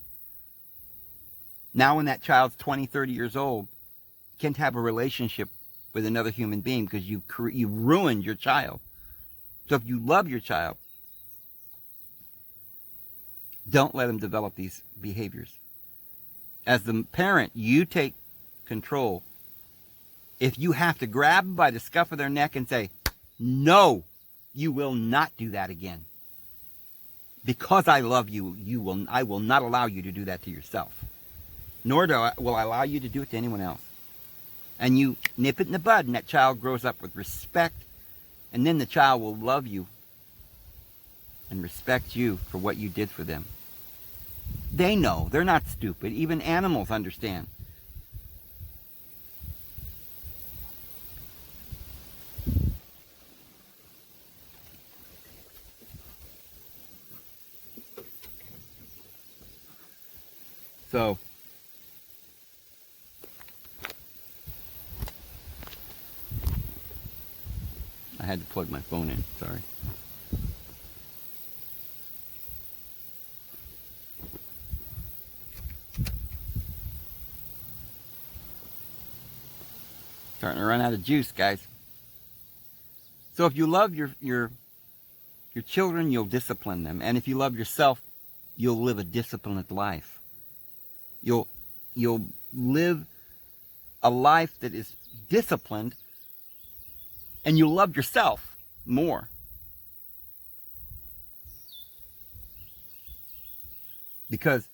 Now when that child's 20, 30 years old, you can't have a relationship with another human being because you ruined your child. So if you love your child, don't let him develop these behaviors. As the parent, you take control. If you have to grab them by the scuff of their neck and say, no, you will not do that again. Because I love you, I will not allow you to do that to yourself. Nor will I allow you to do it to anyone else. And you nip it in the bud, and that child grows up with respect, and then the child will love you and respect you for what you did for them. They know. They're not stupid. Even animals understand. So, I had to plug my phone in, sorry. Starting to run out of juice, guys. So if you love your children, you'll discipline them. And if you love yourself, you'll live a disciplined life. You'll live a life that is disciplined, and you'll love yourself more. Because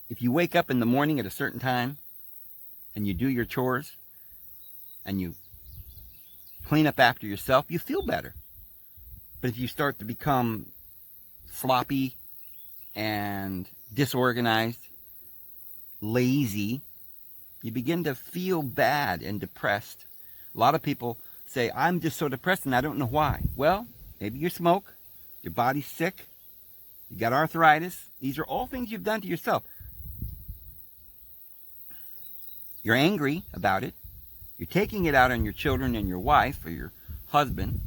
if you wake up in the morning at a certain time and you do your chores and you clean up after yourself, you feel better. But if you start to become sloppy and disorganized, lazy, you begin to feel bad and depressed. A lot of people say, I'm just so depressed and I don't know why. Well, maybe you smoke, your body's sick, you got arthritis. These are all things you've done to yourself. You're angry about it. You're taking it out on your children and your wife or your husband.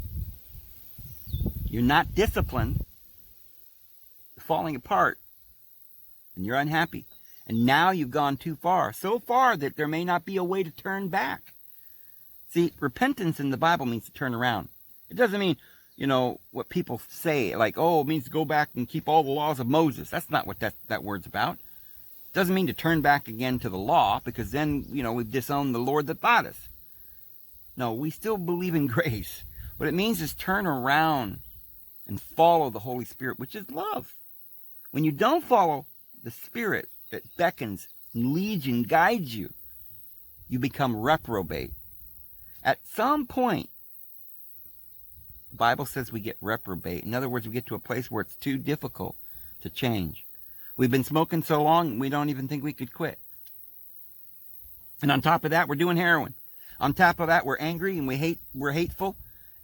You're not disciplined. You're falling apart. And you're unhappy. And now you've gone too far. So far that there may not be a way to turn back. See, repentance in the Bible means to turn around. It doesn't mean, what people say, like, it means to go back and keep all the laws of Moses. That's not what that word's about. It doesn't mean to turn back again to the law, because then, we've disowned the Lord that bought us. No, we still believe in grace. What it means is turn around and follow the Holy Spirit, which is love. When you don't follow the Spirit that beckons, leads you, and guides you, you become reprobate. At some point, the Bible says we get reprobate. In other words, we get to a place where it's too difficult to change. We've been smoking so long, we don't even think we could quit. And on top of that, we're doing heroin. On top of that, we're angry and we're hateful,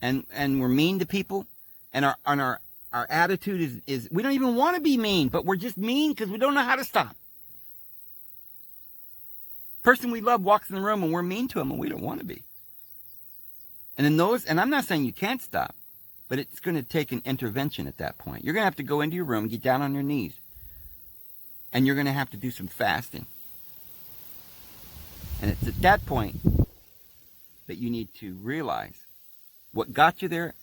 and we're mean to people. And our attitude is we don't even want to be mean, but we're just mean because we don't know how to stop. Person we love walks in the room and we're mean to him and we don't want to be. And I'm not saying you can't stop, but it's going to take an intervention at that point. You're going to have to go into your room, get down on your knees, and you're going to have to do some fasting. And it's at that point that you need to realize what got you there,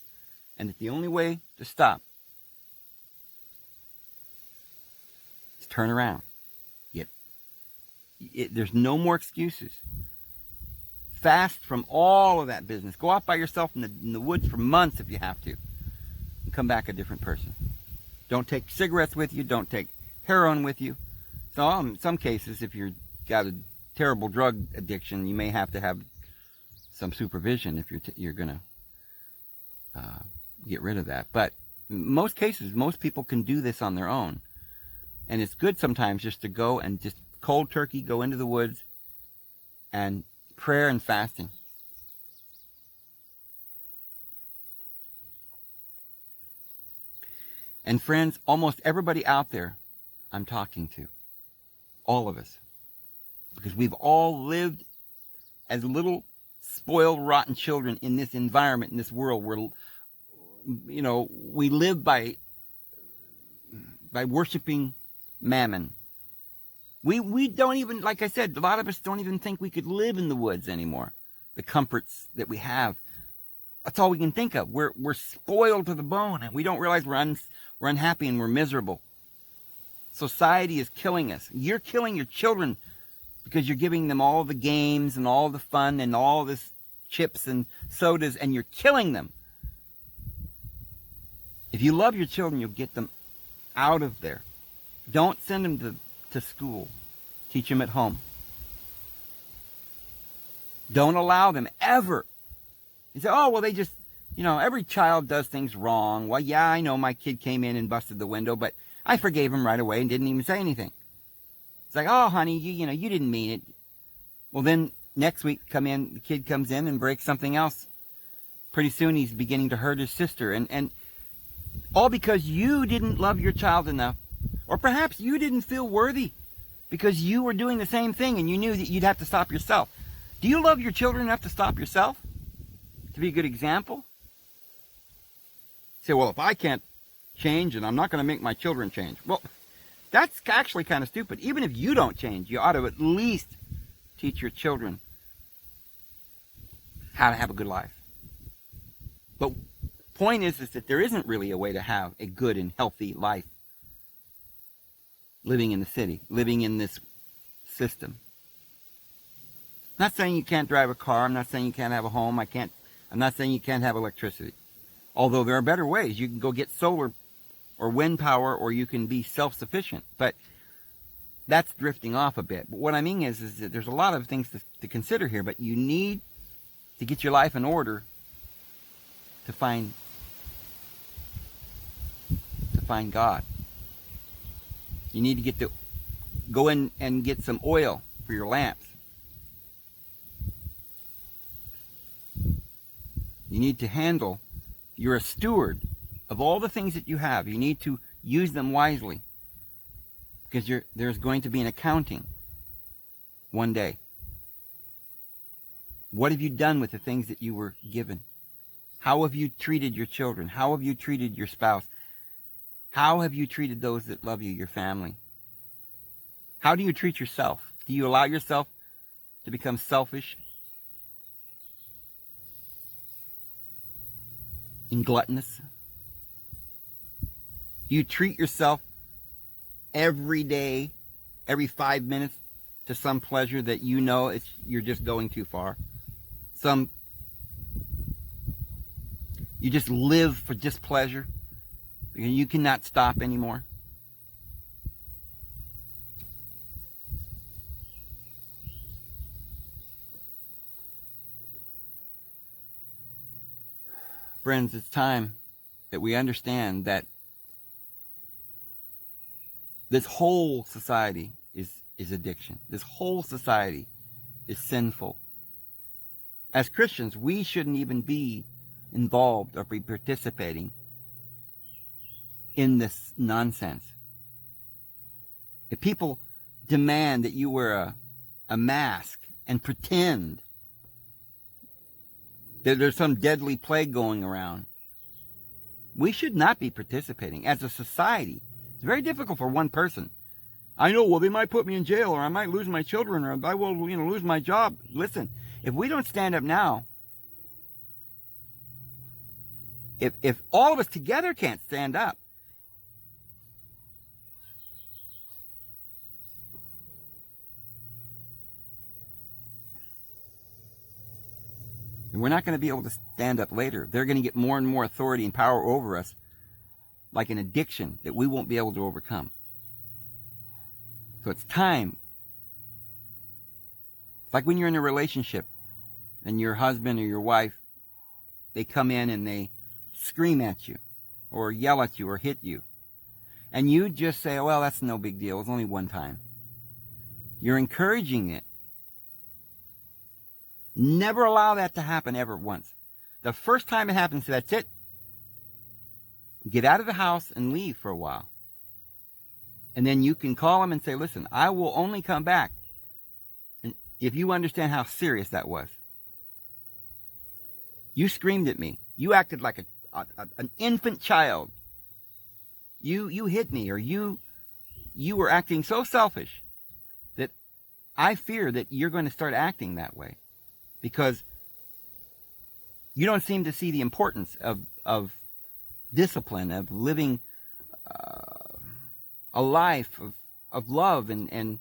and that the only way to stop is turn around. There's no more excuses. Fast from all of that business. Go out by yourself in the woods for months if you have to, and come back a different person. Don't take cigarettes with you. Don't take heroin with you. So in some cases, if you've got a terrible drug addiction, you may have to have some supervision if you're going to get rid of that. But in most cases, most people can do this on their own. And it's good sometimes just to go and just cold turkey, go into the woods, and prayer and fasting. And friends, almost everybody out there I'm talking to, all of us, because we've all lived as little spoiled, rotten children in this environment, in this world where, we live by worshiping mammon. We don't even, like I said, a lot of us don't even think we could live in the woods anymore. The comforts that we have, that's all we can think of. We're spoiled to the bone, and we don't realize we're unhappy and we're miserable. society is killing us. You're killing your children because you're giving them all the games and all the fun and all this chips and sodas, and you're killing them. If you love your children, you'll get them out of there. Don't send them to school. Teach them at home. Don't allow them ever. You say, oh, well, they just, every child does things wrong. Well, yeah, I know my kid came in and busted the window, but I forgave him right away and didn't even say anything. It's like, oh, honey, you didn't mean it. Well, then next week the kid comes in and breaks something else. Pretty soon he's beginning to hurt his sister. And all because you didn't love your child enough. Or perhaps you didn't feel worthy because you were doing the same thing and you knew that you'd have to stop yourself. Do you love your children enough to stop yourself? To be a good example? You say, well, if I can't change, and I'm not going to make my children change. Well, that's actually kind of stupid. Even if you don't change, you ought to at least teach your children how to have a good life. But point is that there isn't really a way to have a good and healthy life living in the city, living in this system. I'm not saying you can't drive a car. I'm not saying you can't have a home. I'm not saying you can't have electricity. Although there are better ways. You can go get solar or wind power, or you can be self-sufficient. But that's drifting off a bit. But what I mean is that there's a lot of things to consider here, but you need to get your life in order to find God. You need to go in and get some oil for your lamps. You need to handle, you're a steward of all the things that you have. You need to use them wisely because there's going to be an accounting one day. What have you done with the things that you were given? How have you treated your children? How have you treated your spouse? How have you treated those that love you, your family? How do you treat yourself? Do you allow yourself to become selfish and gluttonous? You treat yourself every day, every 5 minutes to some pleasure that you know you're just going too far. You just live for just pleasure. You cannot stop anymore. Friends, it's time that we understand that this whole society is addiction. This whole society is sinful. As Christians, we shouldn't even be involved or be participating in this nonsense. If people demand that you wear a mask and pretend that there's some deadly plague going around, we should not be participating. As a society, it's very difficult for one person. I know, well, they might put me in jail, or I might lose my children, or I will, lose my job. Listen, if we don't stand up now, if all of us together can't stand up, and we're not going to be able to stand up later. They're going to get more and more authority and power over us, like an addiction that we won't be able to overcome. So it's time. It's like when you're in a relationship and your husband or your wife, they come in and they scream at you or yell at you or hit you. And you just say, well, that's no big deal. It's only one time. You're encouraging it. Never allow that to happen ever once. The first time it happens, that's it. Get out of the house and leave for a while. And then you can call them and say, listen, I will only come back if you understand how serious that was. You screamed at me. You acted like an infant child. You hit me, or you were acting so selfish that I fear that you're going to start acting that way. Because you don't seem to see the importance of discipline, of living a life of love and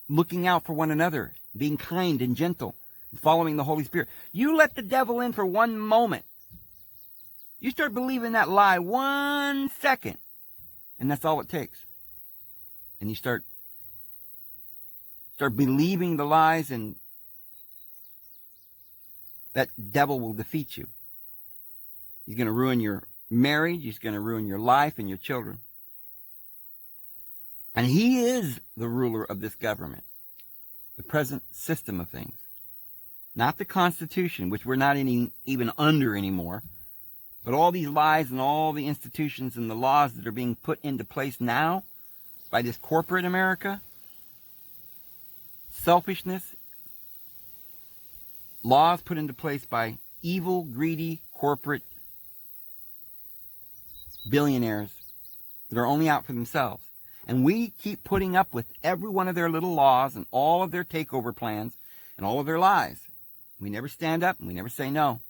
looking out for one another, being kind and gentle, following the Holy Spirit. You let the devil in for one moment. You start believing that lie 1 second, and that's all it takes. And you start believing the lies, and that devil will defeat you. He's going to ruin your marriage. He's going to ruin your life and your children. And he is the ruler of this government, the present system of things. Not the Constitution, which we're not even under anymore, but all these lies and all the institutions and the laws that are being put into place now by this corporate America. Selfishness. Laws put into place by evil, greedy, corporate billionaires that are only out for themselves. And we keep putting up with every one of their little laws and all of their takeover plans and all of their lies. We never stand up and we never say no.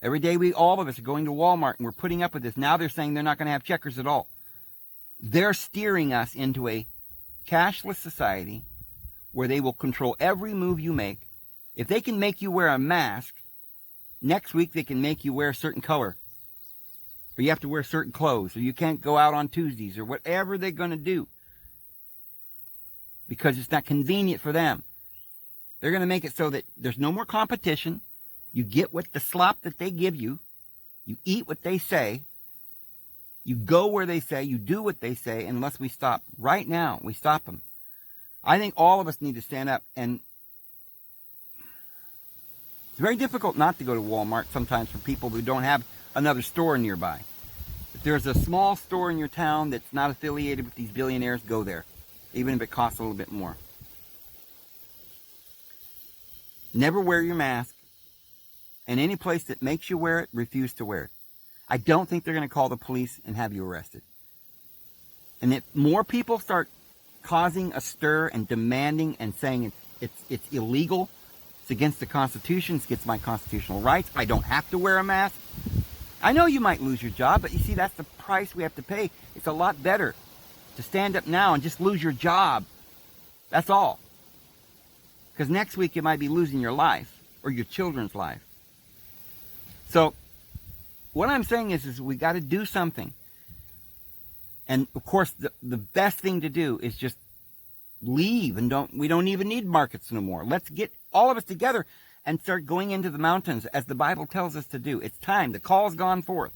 Every day all of us are going to Walmart and we're putting up with this. Now they're saying they're not going to have checkers at all. They're steering us into a cashless society where they will control every move you make. If they can make you wear a mask, next week they can make you wear a certain color. Or you have to wear certain clothes, or you can't go out on Tuesdays, or whatever they're going to do. Because it's not convenient for them. They're going to make it so that there's no more competition. You get what the slop that they give you. You eat what they say. You go where they say. You do what they say. Unless we stop. Right now, we stop them. I think all of us need to stand up. And it's very difficult not to go to Walmart sometimes for people who don't have another store nearby. If there's a small store in your town that's not affiliated with these billionaires, go there. Even if it costs a little bit more. Never wear your mask. And any place that makes you wear it, refuse to wear it. I don't think they're going to call the police and have you arrested. And if more people start causing a stir and demanding and saying it's illegal, it's against the Constitution, it's against my constitutional rights, I don't have to wear a mask. I know you might lose your job, but you see, that's the price we have to pay. It's a lot better to stand up now and just lose your job. That's all. Because next week you might be losing your life or your children's life. So, what I'm saying is we got to do something. And of course, the best thing to do is just leave and we don't even need markets no more. Let's get all of us together and start going into the mountains as the Bible tells us to do. It's time. The call's gone forth.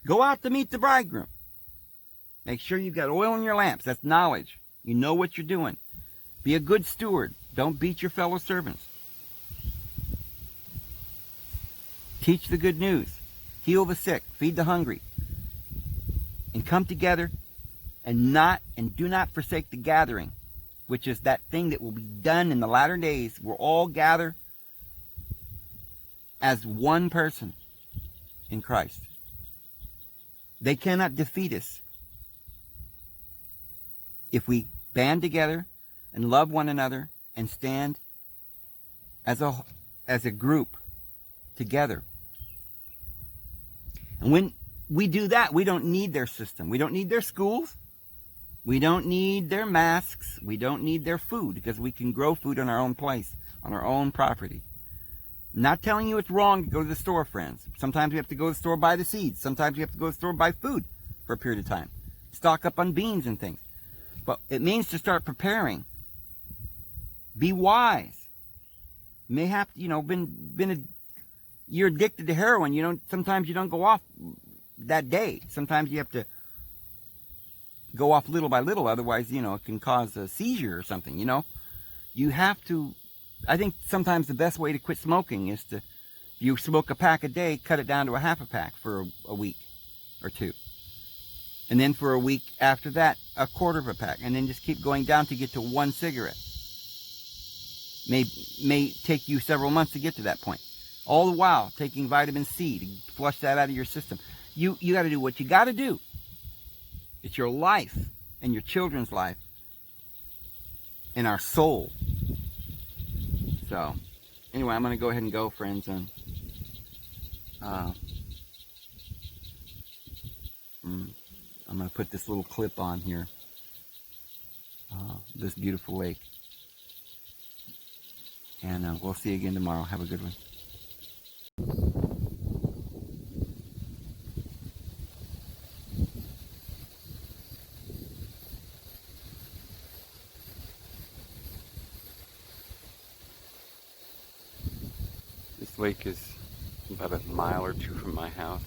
Go out to meet the bridegroom. Make sure you've got oil in your lamps. That's knowledge. You know what you're doing. Be a good steward. Don't beat your fellow servants. Teach the good news. Heal the sick. Feed the hungry. And come together and do not forsake the gathering, which is that thing that will be done in the latter days. We'll all gather as one person in Christ. They cannot defeat us if we band together and love one another and stand as a group together. And when we do that, we don't need their system. We don't need their schools. We don't need their masks. We don't need their food, because we can grow food on our own place, on our own property. I'm not telling you it's wrong to go to the store, friends. Sometimes we have to go to the store buy the seeds. Sometimes we have to go to the store buy food for a period of time. Stock up on beans and things. But it means to start preparing. Be wise. You may have to, you're addicted to heroin. Sometimes you don't go off that day. Sometimes you have to go off little by little. Otherwise, it can cause a seizure or something, You have to, I think sometimes the best way to quit smoking is if you smoke a pack a day, cut it down to a half a pack for a week or two. And then for a week after that, a quarter of a pack. And then just keep going down to get to one cigarette. May take you several months to get to that point. All the while, taking vitamin C to flush that out of your system. You got to do what you got to do. It's your life and your children's life and our soul. So, anyway, I'm going to go ahead and go, friends. And I'm going to put this little clip on here. This beautiful lake. And we'll see you again tomorrow. Have a good one. This lake is about a mile or two from my house.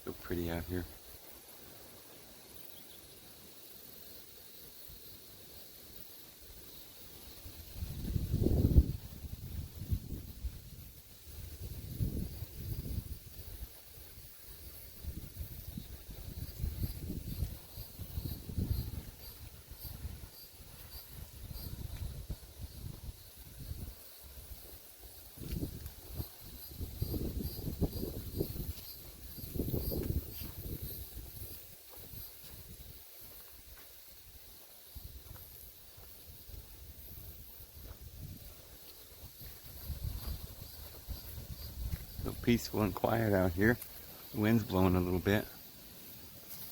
So pretty out here. So peaceful and quiet out here. The wind's blowing a little bit.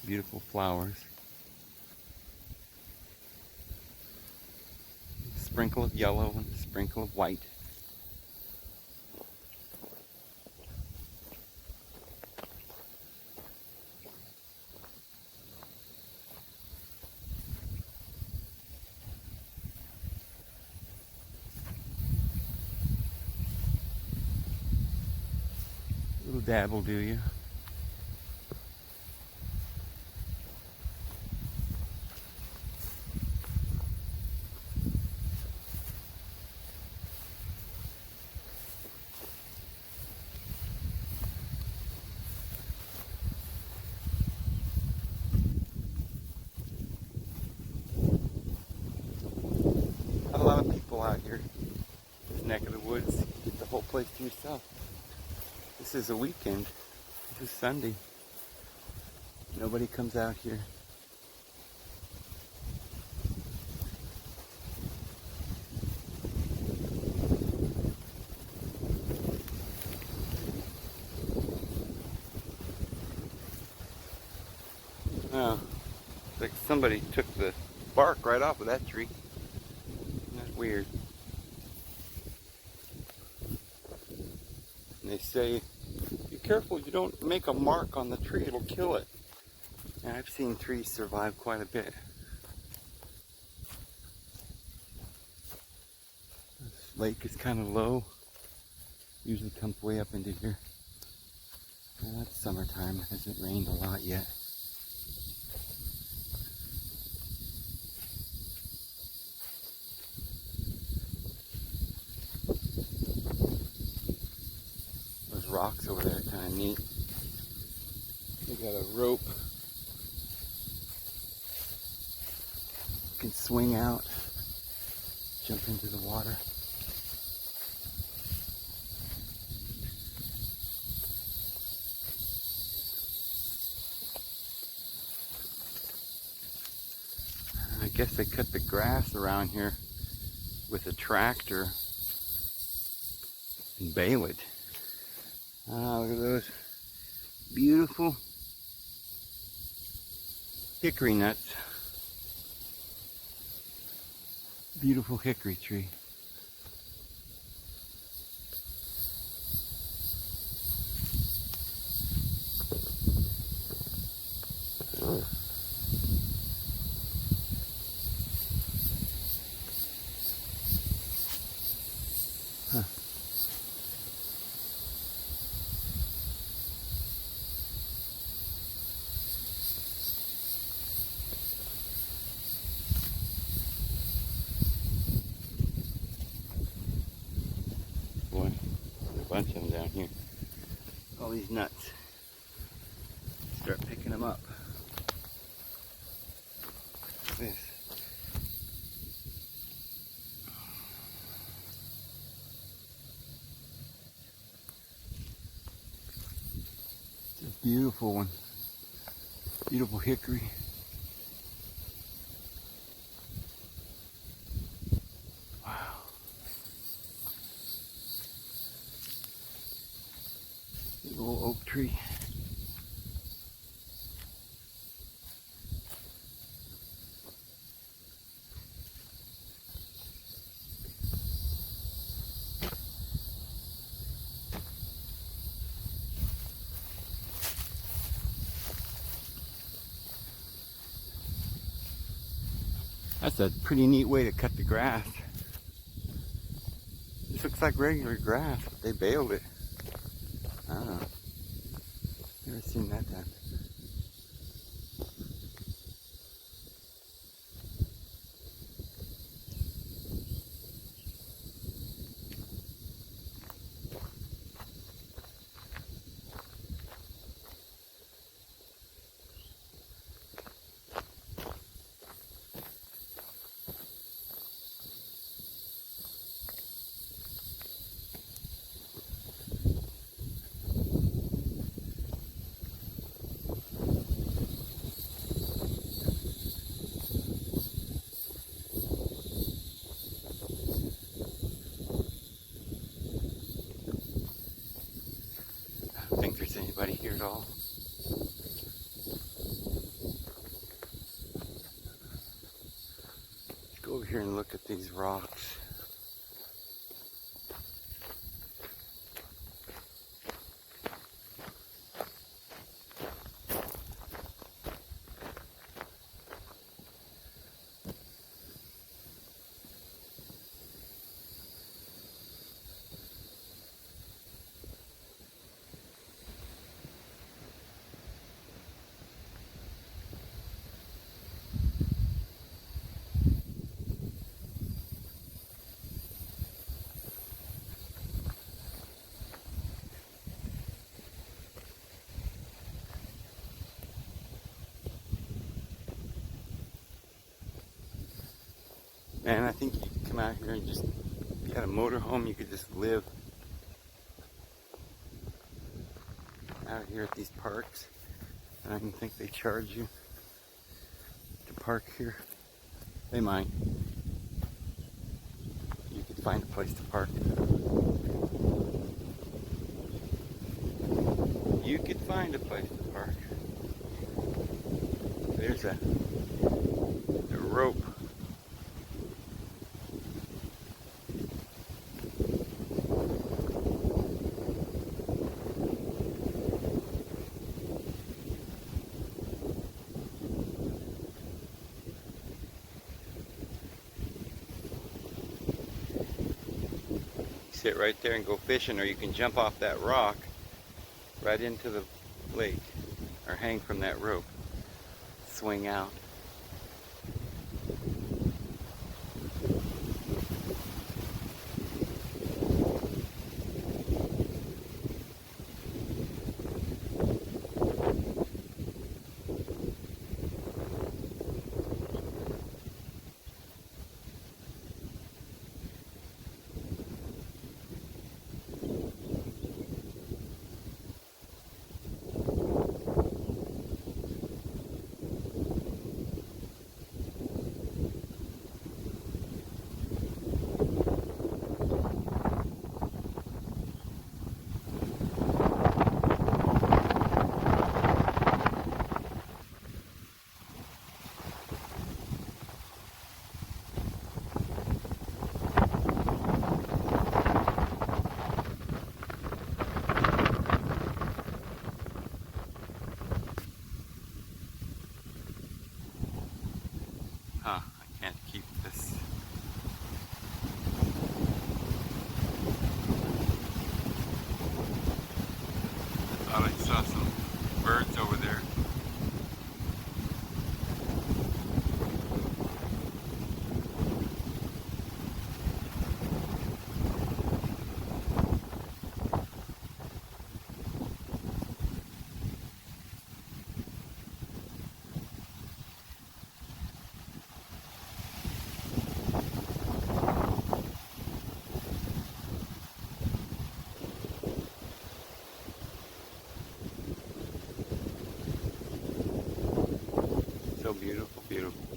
Beautiful flowers. A sprinkle of yellow and a sprinkle of white. A little dab will do you. Not a lot of people out here. This neck of the woods. You get the whole place to yourself. This is a weekend. This is Sunday. Nobody comes out here. Oh, it's like somebody took the bark right off of that tree. That's weird. And they say, be careful you don't make a mark on the tree, it'll kill it. And I've seen trees survive quite a bit. This lake is kind of low. Usually comes way up into here. Well, it's summertime. It hasn't rained a lot yet. Those rocks over there are kind of neat. They got a rope. You can swing out, jump into the water. I guess they cut the grass around here with a tractor and bale it. Ah, look at those beautiful hickory nuts. Beautiful hickory tree. Huh. Boy, there's a bunch of them down here. All these nuts. Start picking them up. Beautiful one. Beautiful hickory. Wow. Little oak tree. That's a pretty neat way to cut the grass. This looks like regular grass, but they baled it. I don't know. Never seen that done. I don't think there's anybody here at all. Let's go over here and look at these rocks. Man, I think you could come out here and just, if you had a motorhome, you could just live out here at these parks. And I don't think they charge you to park here. They might. You could find a place to park. You could find a place to park. There's a rope. Sit right there and go fishing, or you can jump off that rock right into the lake, or hang from that rope, swing out. so beautiful, beautiful.